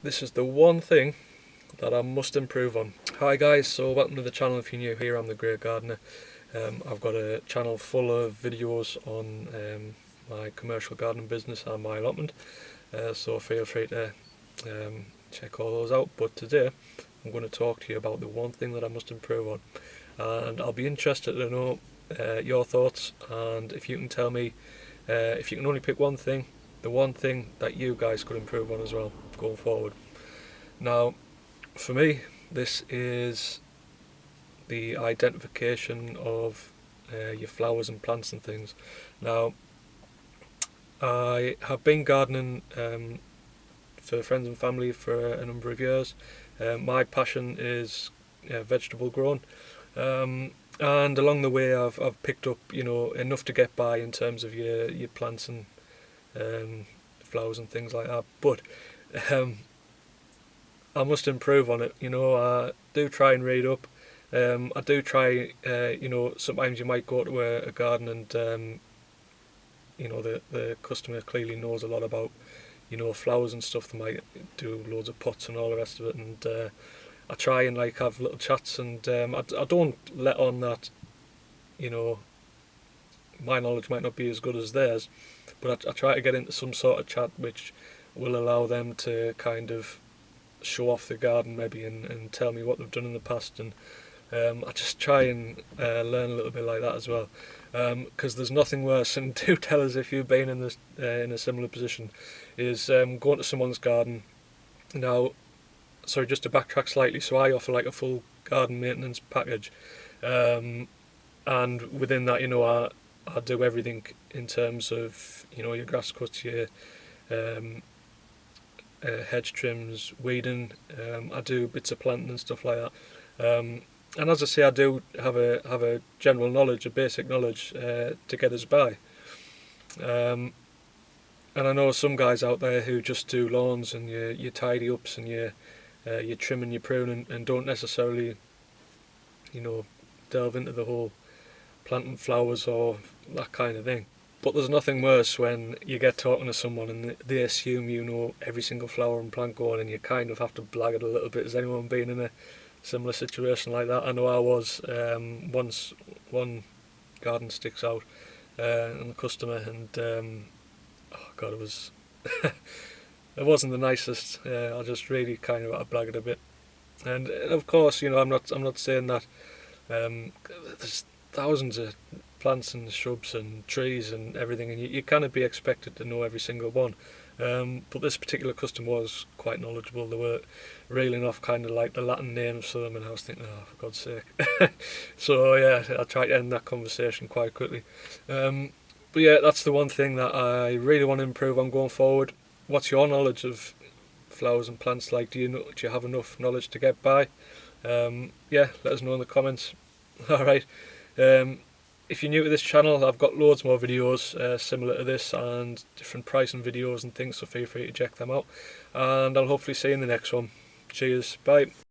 This is the one thing that I must improve on. Hi guys, so welcome to the channel. If you're new here, I'm the Great Gardener. I've got a channel full of videos on my commercial gardening business and my allotment, so feel free to check all those out. But today I'm going to talk to you about the one thing that I must improve on, and I'll be interested to know your thoughts, and if you can tell me if you can only pick one thing, the one thing that you guys could improve on as well going forward. Now, for me, this is the identification of your flowers and plants and things. Now, I have been gardening for friends and family for a number of years. My passion is vegetable growing, and along the way I've picked up enough to get by in terms of your plants and flowers and things like that. But I must improve on it. I do try and read up. I do try. Sometimes you might go to a garden and the customer clearly knows a lot about flowers and stuff. They might do loads of pots and all the rest of it, and I try and have little chats, and I don't let on that my knowledge might not be as good as theirs, but I try to get into some sort of chat which will allow them to kind of show off the garden maybe and tell me what they've done in the past, and I just try and learn a little bit like that as well, because there's nothing worse, and do tell us if you've been in this in a similar position, is going to someone's garden. Now, sorry, just to backtrack slightly, so I offer a full garden maintenance package, and within that I do everything in terms of your grass cuts, your hedge trims, weeding. I do bits of planting and stuff like that. And as I say, I do have a general knowledge, a basic knowledge to get us by. And I know some guys out there who just do lawns and your tidy ups and your trim and your prune, and don't necessarily delve into the whole planting flowers or that kind of thing. But there's nothing worse when you get talking to someone and they assume you know every single flower and plant going, and you kind of have to blag it a little bit. Has anyone been in a similar situation like that? I know I was. Once one garden sticks out and the customer, and oh god, it was it wasn't the nicest. I just really kind of had to blag it a bit, and of course I'm not saying that there's thousands of plants and shrubs and trees and everything, and you cannot be expected to know every single one. But this particular customer was quite knowledgeable. They were reeling off kind of the Latin names for them, and I was thinking, oh, for God's sake. So yeah, I tried to end that conversation quite quickly. But yeah, that's the one thing that I really want to improve on going forward. What's your knowledge of flowers and plants like? Do you have enough knowledge to get by? Yeah, let us know in the comments. Alright. If you're new to this channel, I've got loads more videos similar to this, and different pricing videos and things, so feel free to check them out, and I'll hopefully see you in the next one. Cheers, bye.